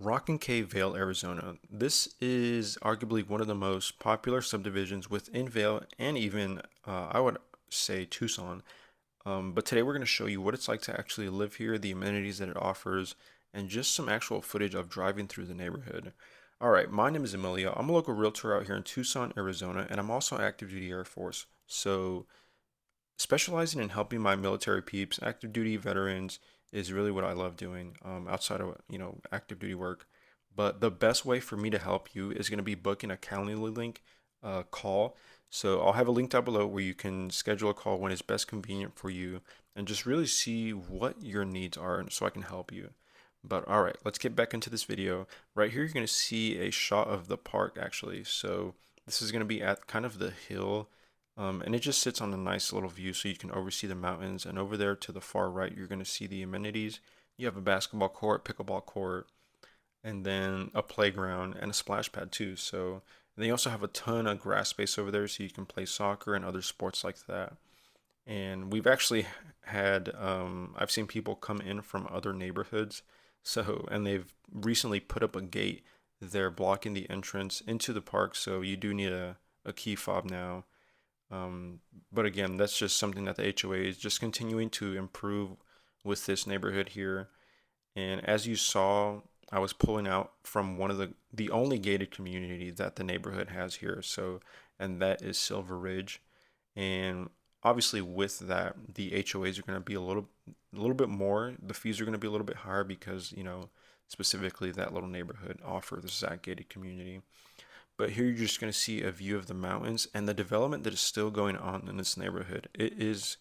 Rockin' K Vale, Arizona. This is arguably one of the most popular subdivisions within Vale and even, I would say, Tucson. But today we're going to show you what it's like to actually live here, the amenities that it offers, and just some actual footage of driving through the neighborhood. All right, my name is Emilio. I'm a local realtor out here in Tucson, Arizona, and I'm also active duty Air Force. So specializing in helping my military peeps, active duty veterans, is really what I love doing outside of active duty work. But the best way for me to help you is going to be booking a Calendly link call. So I'll have a link down below where you can schedule a call when it's best convenient for you and just really see what your needs are so I can help you. But all right, let's get back into this video. Right here, you're going to see a shot of the park actually. So this is going to be at kind of the hill, and it just sits on a nice little view so you can oversee the mountains. And over there to the far right, you're going to see the amenities. You have a basketball court, pickleball court, and then a playground and a splash pad too. So and they also have a ton of grass space over there so you can play soccer and other sports like that. And we've actually had, I've seen people come in from other neighborhoods. So, and they've recently put up a gate there blocking the entrance into the park. So you do need a key fob now. But again, that's just something that the HOA is just continuing to improve with this neighborhood here. And as you saw, I was pulling out from one of the only gated community that the neighborhood has here. So, and that is Silver Ridge. And obviously with that, the HOAs are going to be a little bit more. The fees are going to be a little bit higher because, specifically that little neighborhood offers that gated community. But here you're just going to see a view of the mountains and the development that is still going on in this neighborhood. It is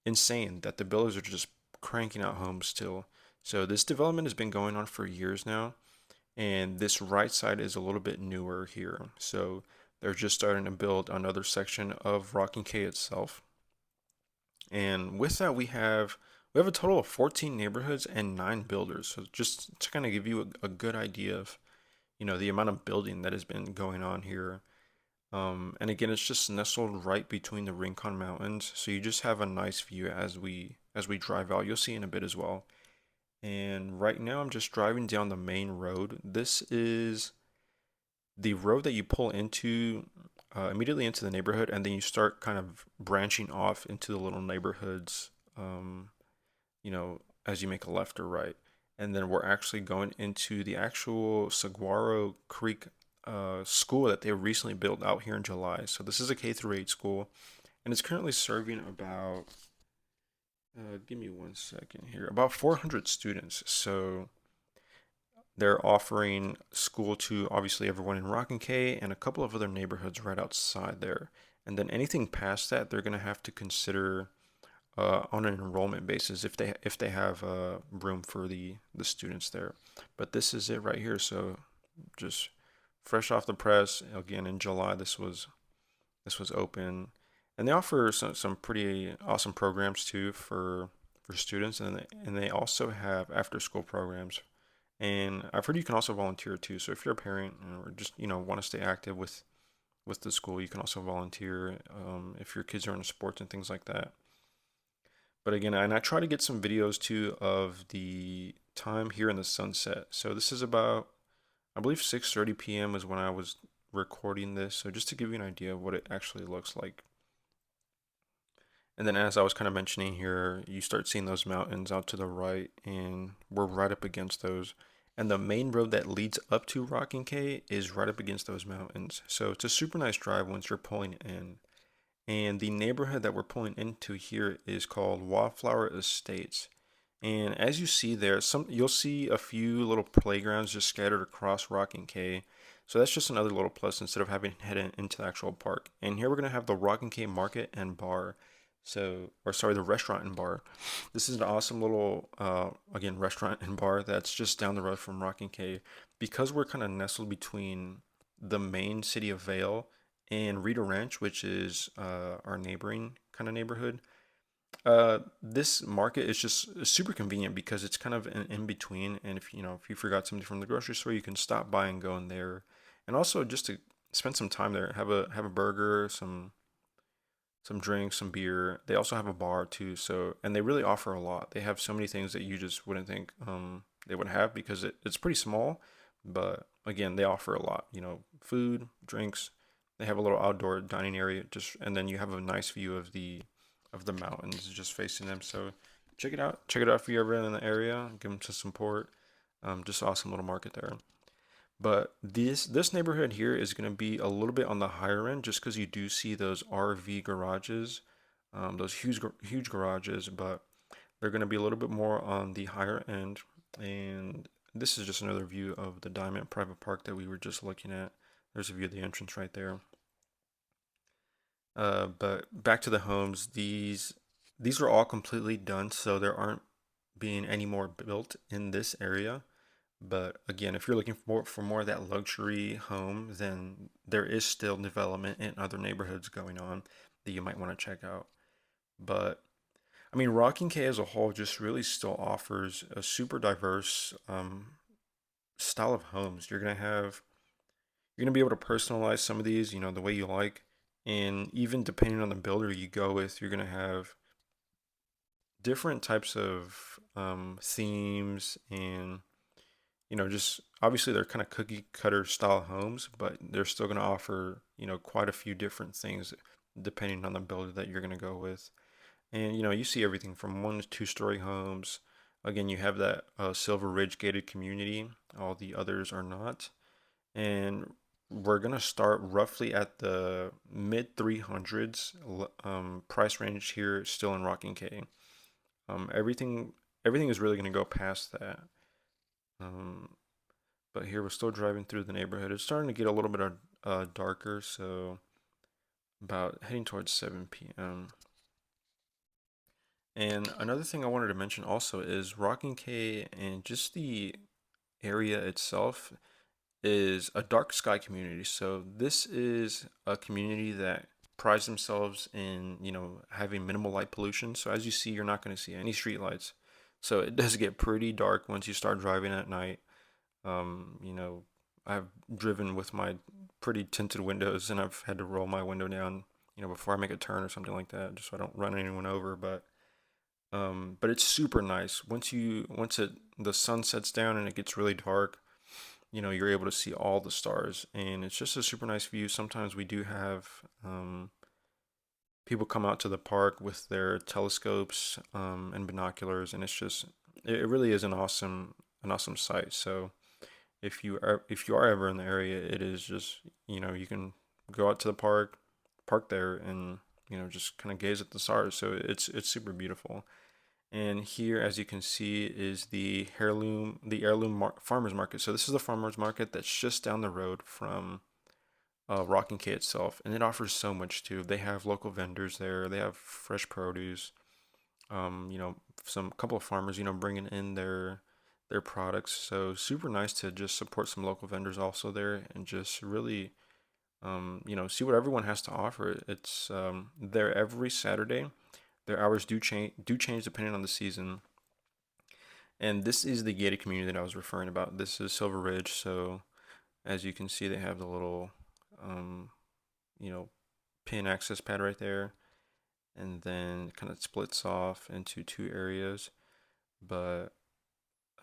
insane that the builders are just cranking out homes still. So this development has been going on for years now, and this right side is a little bit newer here. So they're just starting to build another section of Rocking K itself. And with that, we have a total of 14 neighborhoods and 9 builders. So just to kind of give you a good idea of the amount of building that has been going on here. And again, it's just nestled right between the Rincon Mountains, so you just have a nice view as we drive out. You'll see in a bit as well. And right now, I'm just driving down the main road. This is the road that you pull into immediately into the neighborhood, and then you start kind of branching off into the little neighborhoods. Um, as you make a left or right. And then we're actually going into the actual Saguaro Creek school that they recently built out here in July. So this is a K through 8 school, and it's currently serving about, give me one second here, about 400 students. So they're offering school to obviously everyone in Rock and K and a couple of other neighborhoods right outside there. And then anything past that, they're going to have to consider on an enrollment basis if they have room for the students there. But this is it right here. So just fresh off the press. Again, in July, this was open, and they offer some pretty awesome programs too for students, and they also have after school programs. And I've heard you can also volunteer too. So if you're a parent or just want to stay active with the school, you can also volunteer if your kids are into sports and things like that. But again, and I try to get some videos too of the time here in the sunset. So this is about, I believe 6:30 p.m. is when I was recording this. So just to give you an idea of what it actually looks like. And then as I was kind of mentioning here, you start seeing those mountains out to the right, and we're right up against those. And the main road that leads up to Rocking K is right up against those mountains. So it's a super nice drive once you're pulling in. And the neighborhood that we're pulling into here is called Wildflower Estates. And as you see there, you'll see a few little playgrounds just scattered across Rocking K. So that's just another little plus instead of having to head into the actual park. And here we're gonna have the Rocking K Market and Bar. So, or sorry, the restaurant and bar. This is an awesome little, again, restaurant and bar that's just down the road from Rocking K. Because we're kind of nestled between the main city of Vale and Rita Ranch, which is our neighboring kind of neighborhood. This market is just super convenient because it's kind of in between. And if you forgot something from the grocery store, you can stop by and go in there, and also just to spend some time there, have a burger, some drinks, some beer. They also have a bar too, so and they really offer a lot. They have so many things that you just wouldn't think they would have because it's pretty small, but again, they offer a lot, food, drinks. They have a little outdoor dining area just and then you have a nice view of the mountains just facing them. So check it out. Check it out if you're ever in the area. Give them some support. Just awesome little market there. But this neighborhood here is going to be a little bit on the higher end, just because you do see those RV garages, those huge garages, but they're going to be a little bit more on the higher end. And this is just another view of the Diamond Private Park that we were just looking at. There's a view of the entrance right there. But back to the homes, these are all completely done, so there aren't being any more built in this area. But again, if you're looking for more of that luxury home, then there is still development in other neighborhoods going on that you might want to check out. But I mean, Rocking K as a whole just really still offers a super diverse style of homes. You're gonna be able to personalize some of these, the way you like, and even depending on the builder you go with, you're gonna have different types of themes and just obviously they're kind of cookie cutter style homes, but they're still going to offer, quite a few different things depending on the builder that you're going to go with. And, you see everything from 1 to 2 story homes. Again, you have that Silver Ridge gated community. All the others are not. And we're going to start roughly at the mid 300s price range here, still in Rocking K. Everything is really going to go past that. Um, but here we're still driving through the neighborhood. It's starting to get a little bit darker, so about heading towards 7 p.m. And another thing I wanted to mention also is Rocking K and just the area itself is a dark sky community. So this is a community that prides themselves in, having minimal light pollution. So as you see, you're not going to see any street lights. So it does get pretty dark once you start driving at night. Um, you know, I've driven with my pretty tinted windows and I've had to roll my window down, before I make a turn or something like that, just so I don't run anyone over. But it's super nice. Once the sun sets down and it gets really dark, you're able to see all the stars and it's just a super nice view. Sometimes we do have people come out to the park with their telescopes and binoculars, and it really is an awesome sight. So if you are ever in the area, it is just you can go out to the park there, and just kind of gaze at the stars. So it's super beautiful. And here, as you can see, is the heirloom farmers market. So this is the farmers market that's just down the road from Rocking K itself, and it offers so much too. They have local vendors there. They have fresh produce. You know, some couple of farmers, bringing in their products. So super nice to just support some local vendors also there, and just really, see what everyone has to offer. It's there every Saturday. Their hours do change depending on the season. And this is the gated community that I was referring about. This is Silver Ridge. So as you can see, they have the little, um, you know, pin access pad right there, and then kind of splits off into two areas. But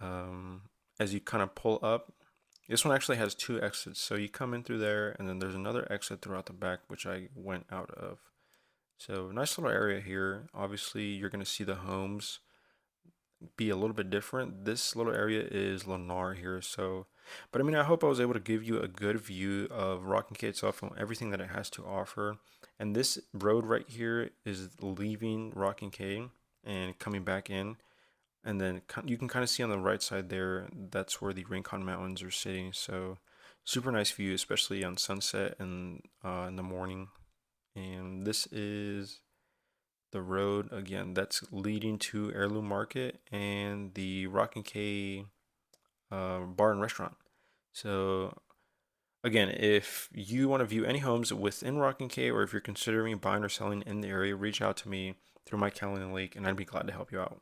um, as you kind of pull up, this one actually has two exits. So you come in through there, and then there's another exit throughout the back, which I went out of. So nice little area here. Obviously, you're going to see the homes be a little bit different. This little area is Lennar here. So, but I mean, I hope I was able to give you a good view of Rocking K itself and everything that it has to offer. And this road right here is leaving Rocking K and coming back in. And then you can kind of see on the right side there, that's where the Rincon Mountains are sitting. So super nice view, especially on sunset and in the morning. And this is the road again that's leading to Heirloom Market and the Rock and K bar and restaurant. So again, if you want to view any homes within Rock and K, or if you're considering buying or selling in the area, reach out to me through my calendar link, and I'd be glad to help you out.